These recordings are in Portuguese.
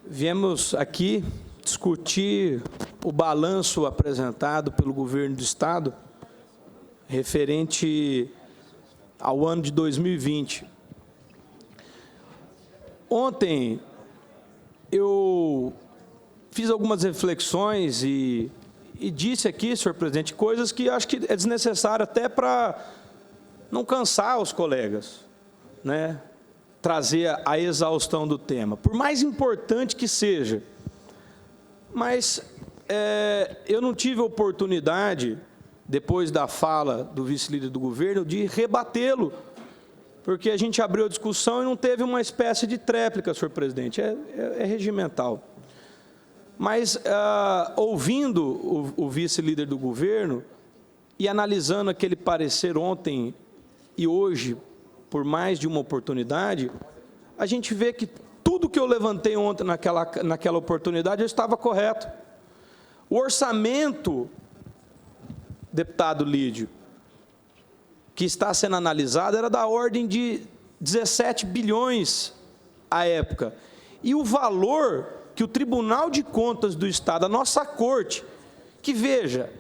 Viemos aqui discutir o balanço apresentado pelo governo do Estado referente ao ano de 2020. Ontem eu fiz algumas reflexões e disse aqui, senhor presidente, coisas que acho que é desnecessário até para não cansar os colegas, né? Trazer a exaustão do tema, por mais importante que seja. Mas eu não tive oportunidade, depois da fala do vice-líder do governo, de rebatê-lo, porque a gente abriu a discussão e não teve uma espécie de tréplica, senhor presidente, é regimental. Mas, ouvindo o vice-líder do governo e analisando aquele parecer ontem e hoje, por mais de uma oportunidade, a gente vê que tudo que eu levantei ontem naquela oportunidade eu estava correto. O orçamento, deputado Lídio, que está sendo analisado, era da ordem de 17 bilhões à época. E o valor que o Tribunal de Contas do Estado, a nossa Corte, que, veja,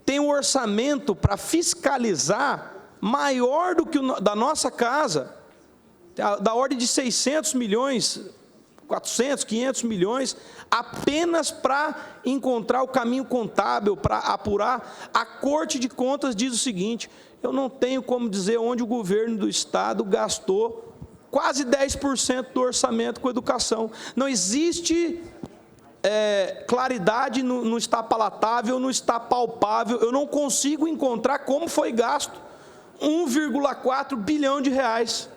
tem um orçamento para fiscalizar maior do que o da nossa casa, da ordem de 600 milhões, 400, 500 milhões, apenas para encontrar o caminho contábil, para apurar. A Corte de Contas diz o seguinte: eu não tenho como dizer onde o governo do Estado gastou quase 10% do orçamento com educação. Não existe claridade, não está palatável, não está palpável, eu não consigo encontrar como foi gasto 1,4 bilhão de reais.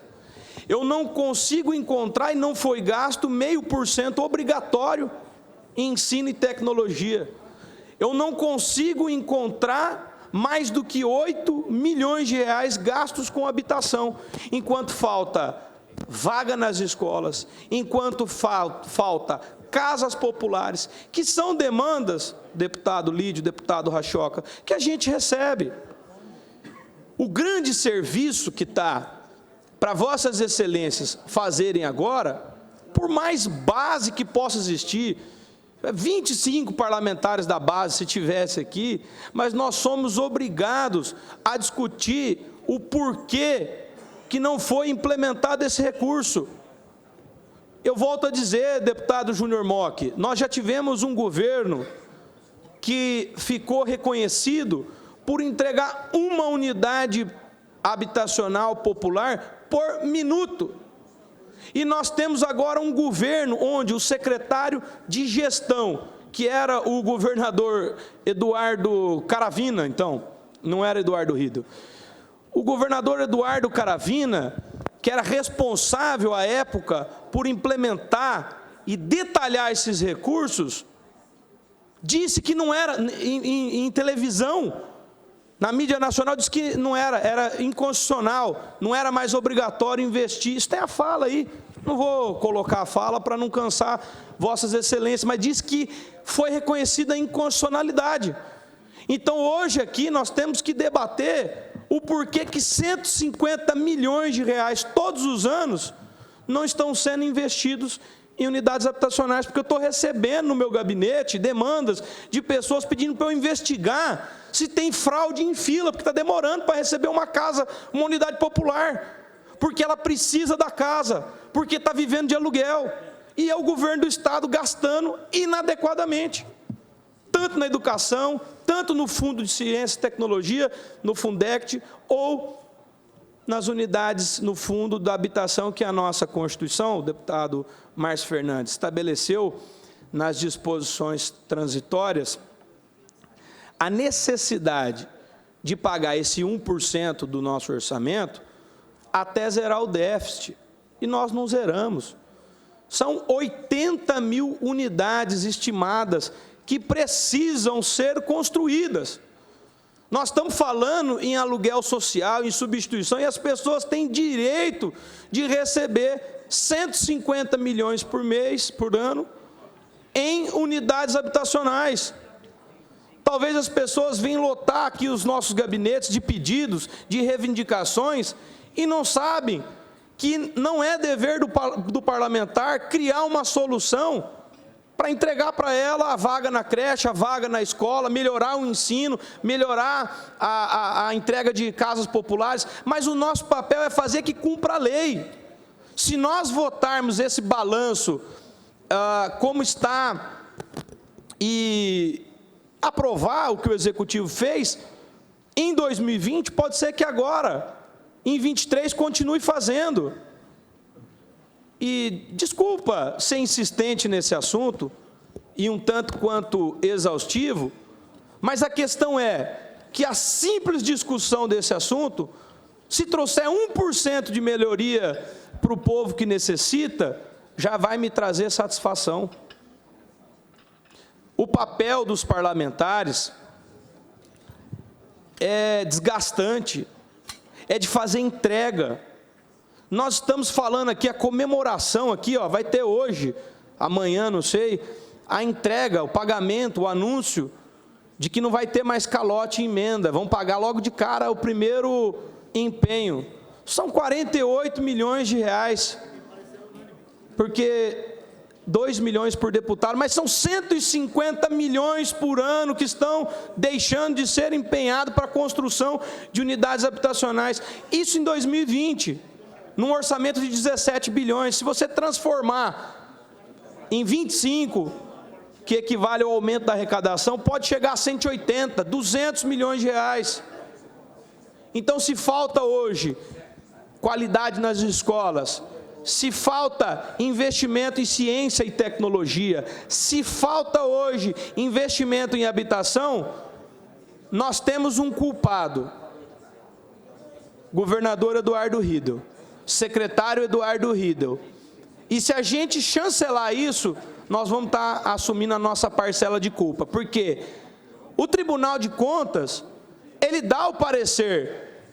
Eu não consigo encontrar, e não foi gasto 0,5% obrigatório em ensino e tecnologia. Eu não consigo encontrar mais do que 8 milhões de reais gastos com habitação, enquanto falta vaga nas escolas, enquanto falta casas populares, que são demandas, deputado Lídio, deputado Rachoca, que a gente recebe. O grande serviço que está para vossas excelências fazerem agora, por mais base que possa existir, 25 parlamentares da base, se tivesse aqui, mas nós somos obrigados a discutir o porquê que não foi implementado esse recurso. Eu volto a dizer, deputado Júnior Mock, nós já tivemos um governo que ficou reconhecido por entregar uma unidade habitacional popular por minuto. E nós temos agora um governo onde o secretário de gestão, que era o governador Eduardo Caravina, então, não era Eduardo Rido, o governador Eduardo Caravina, que era responsável à época por implementar e detalhar esses recursos, disse que não era, em televisão, na mídia nacional, disse que não era inconstitucional, não era mais obrigatório investir. Isso tem a fala aí, não vou colocar a fala para não cansar vossas excelências, mas disse que foi reconhecida a inconstitucionalidade. Então, hoje aqui, nós temos que debater o porquê que 150 milhões de reais todos os anos não estão sendo investidos em unidades habitacionais, porque eu estou recebendo no meu gabinete demandas de pessoas pedindo para eu investigar se tem fraude em fila, porque está demorando para receber uma casa, uma unidade popular, porque ela precisa da casa, porque está vivendo de aluguel, e é o governo do Estado gastando inadequadamente, tanto na educação, tanto no Fundo de Ciência e Tecnologia, no Fundect, ou nas unidades no Fundo da Habitação, que a nossa Constituição, o deputado Márcio Fernandes, estabeleceu nas disposições transitórias a necessidade de pagar esse 1% do nosso orçamento até zerar o déficit. E nós não zeramos. São 80 mil unidades estimadas que precisam ser construídas. Nós estamos falando em aluguel social, em substituição, e as pessoas têm direito de receber 150 milhões por mês, por ano, em unidades habitacionais. Talvez as pessoas venham lotar aqui os nossos gabinetes de pedidos, de reivindicações, e não sabem que não é dever do parlamentar criar uma solução para entregar para ela a vaga na creche, a vaga na escola, melhorar o ensino, melhorar a entrega de casas populares, mas o nosso papel é fazer que cumpra a lei. Se nós votarmos esse balanço como está e aprovar o que o Executivo fez, em 2020, pode ser que agora, em 23, continue fazendo. E, desculpa ser insistente nesse assunto, e um tanto quanto exaustivo, mas a questão é que a simples discussão desse assunto, se trouxer 1% de melhoria para o povo que necessita, já vai me trazer satisfação. O papel dos parlamentares é desgastante, é de fazer entrega. Nós estamos falando aqui, a comemoração aqui, ó, vai ter hoje, amanhã, não sei, a entrega, o pagamento, o anúncio de que não vai ter mais calote e emenda, vão pagar logo de cara o primeiro empenho. São 48 milhões de reais, porque 2 milhões por deputado, mas são 150 milhões por ano que estão deixando de ser empenhados para a construção de unidades habitacionais. Isso em 2020. Num orçamento de 17 bilhões, se você transformar em 25, que equivale ao aumento da arrecadação, pode chegar a 180, 200 milhões de reais. Então, se falta hoje qualidade nas escolas, se falta investimento em ciência e tecnologia, se falta hoje investimento em habitação, nós temos um culpado, governador Eduardo Riedel, secretário Eduardo Riedel. E se a gente chancelar isso, nós vamos estar assumindo a nossa parcela de culpa. Porque o Tribunal de Contas, ele dá o parecer,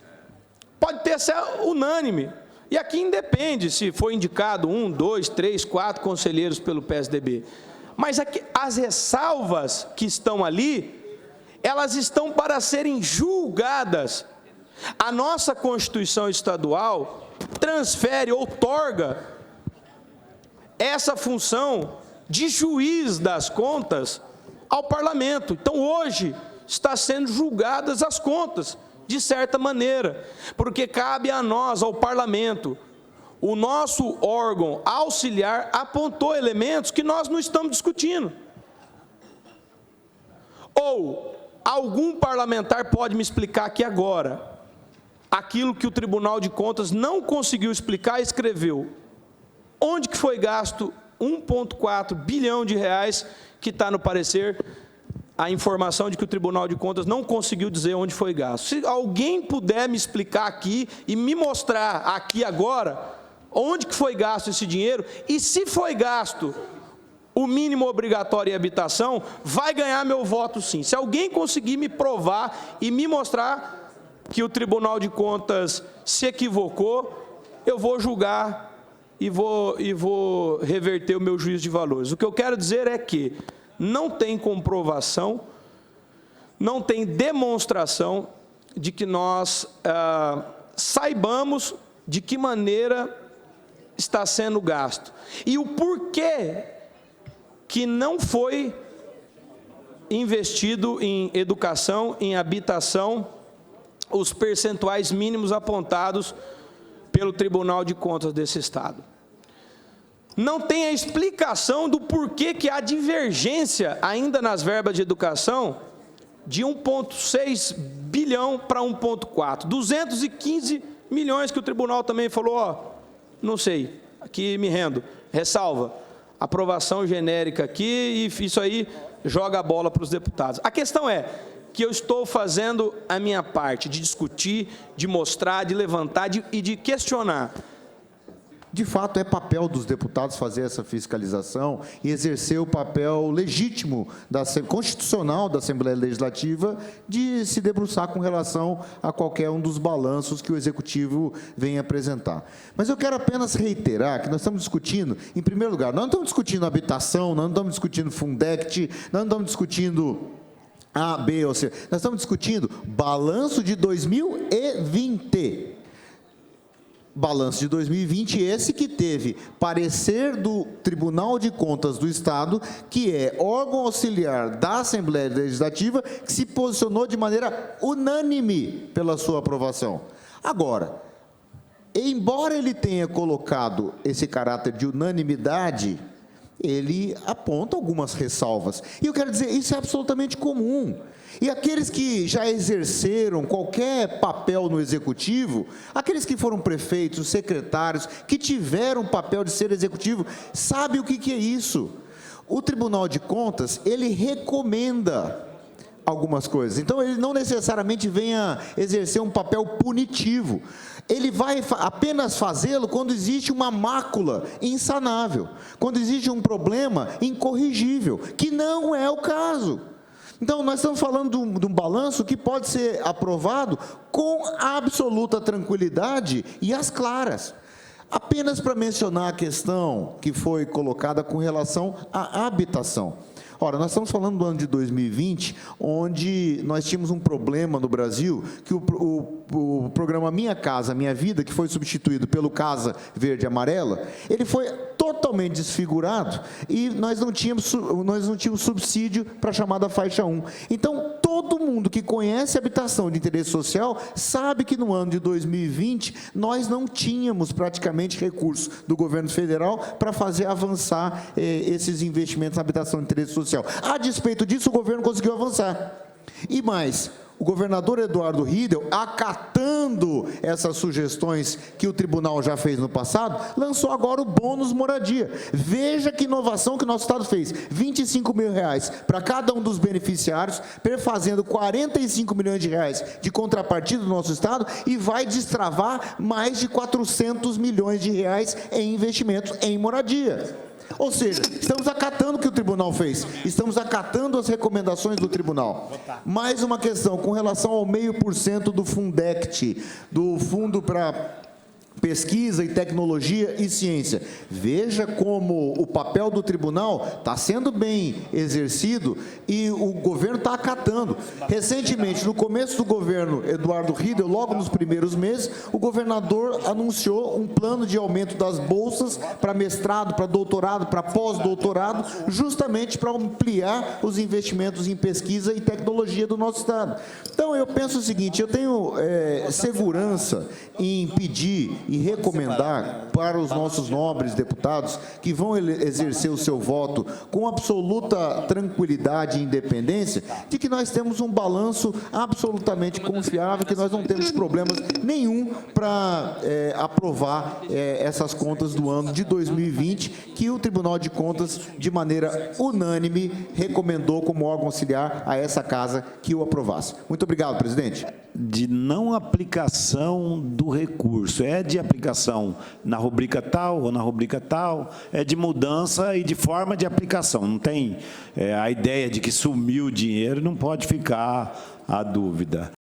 pode ter ser unânime. E aqui independe se foi indicado 1, 2, 3, 4 conselheiros pelo PSDB. Mas aqui, as ressalvas que estão ali, elas estão para serem julgadas. A nossa Constituição Estadual transfere, outorga essa função de juiz das contas ao parlamento. Então, hoje, está sendo julgadas as contas, de certa maneira, porque cabe a nós, ao parlamento, o nosso órgão auxiliar apontou elementos que nós não estamos discutindo. Ou algum parlamentar pode me explicar aqui agora aquilo que o Tribunal de Contas não conseguiu explicar e escreveu. Onde que foi gasto 1,4 bilhão de reais, que está no parecer, a informação de que o Tribunal de Contas não conseguiu dizer onde foi gasto. Se alguém puder me explicar aqui e me mostrar aqui agora onde que foi gasto esse dinheiro, e se foi gasto o mínimo obrigatório em habitação, vai ganhar meu voto sim. Se alguém conseguir me provar e me mostrar que o Tribunal de Contas se equivocou, eu vou julgar e vou reverter o meu juízo de valores. O que eu quero dizer é que não tem comprovação, não tem demonstração de que nós saibamos de que maneira está sendo gasto. E o porquê que não foi investido em educação, em habitação, os percentuais mínimos apontados pelo Tribunal de Contas desse Estado. Não tem a explicação do porquê que há divergência ainda nas verbas de educação de 1,6 bilhão para 1,4. 215 milhões que o tribunal também falou, ó, não sei, aqui me rendo, ressalva, aprovação genérica aqui e isso aí joga a bola para os deputados. A questão é que eu estou fazendo a minha parte de discutir, de mostrar, de levantar e de questionar. De fato, é papel dos deputados fazer essa fiscalização e exercer o papel legítimo, constitucional da Assembleia Legislativa de se debruçar com relação a qualquer um dos balanços que o Executivo vem apresentar. Mas eu quero apenas reiterar que nós estamos discutindo, em primeiro lugar, nós não estamos discutindo habitação, nós não estamos discutindo Fundect, nós não estamos discutindo A, B ou C. Nós estamos discutindo balanço de 2020. Balanço de 2020, esse que teve parecer do Tribunal de Contas do Estado, que é órgão auxiliar da Assembleia Legislativa, que se posicionou de maneira unânime pela sua aprovação. Agora, embora ele tenha colocado esse caráter de unanimidade, ele aponta algumas ressalvas. E eu quero dizer, isso é absolutamente comum. E aqueles que já exerceram qualquer papel no executivo, aqueles que foram prefeitos, secretários, que tiveram o papel de ser executivo, sabem o que é isso. O Tribunal de Contas, ele recomenda algumas coisas. Então, ele não necessariamente venha exercer um papel punitivo. Ele vai apenas fazê-lo quando existe uma mácula insanável, quando existe um problema incorrigível, que não é o caso. Então, nós estamos falando de um balanço que pode ser aprovado com absoluta tranquilidade e às claras. Apenas para mencionar a questão que foi colocada com relação à habitação. Ora, nós estamos falando do ano de 2020, onde nós tínhamos um problema no Brasil, que o programa Minha Casa, Minha Vida, que foi substituído pelo Casa Verde e Amarela, ele foi totalmente desfigurado e nós não tínhamos subsídio para a chamada faixa 1. Então, todo mundo que conhece habitação de interesse social sabe que no ano de 2020 nós não tínhamos praticamente recursos do governo federal para fazer avançar esses investimentos na habitação de interesse social. A despeito disso, o governo conseguiu avançar. E mais, o governador Eduardo Riedel, acatando essas sugestões que o tribunal já fez no passado, lançou agora o bônus moradia. Veja que inovação que o nosso Estado fez. R$25 mil para cada um dos beneficiários, perfazendo R$45 milhões de contrapartida do nosso Estado e vai destravar mais de R$400 milhões em investimentos em moradia. Ou seja, estamos acatando o que o tribunal fez, estamos acatando as recomendações do tribunal. Mais uma questão com relação ao 0,5% do Fundect, do Fundo para Pesquisa e Tecnologia e Ciência. Veja como o papel do tribunal está sendo bem exercido e o governo está acatando. Recentemente, no começo do governo Eduardo Riedel, logo nos primeiros meses, o governador anunciou um plano de aumento das bolsas para mestrado, para doutorado, para pós-doutorado, justamente para ampliar os investimentos em pesquisa e tecnologia do nosso Estado. Então, eu penso o seguinte, eu tenho segurança em pedir e recomendar para os nossos nobres deputados que vão exercer o seu voto com absoluta tranquilidade e independência, de que nós temos um balanço absolutamente confiável, que nós não temos problemas nenhum para aprovar essas contas do ano de 2020, que o Tribunal de Contas, de maneira unânime, recomendou como órgão auxiliar a essa casa que o aprovasse. Muito obrigado, presidente. De não aplicação do recurso, é de aplicação na rubrica tal ou na rubrica tal, é de mudança e de forma de aplicação, não tem a ideia de que sumiu o dinheiro, não pode ficar a dúvida.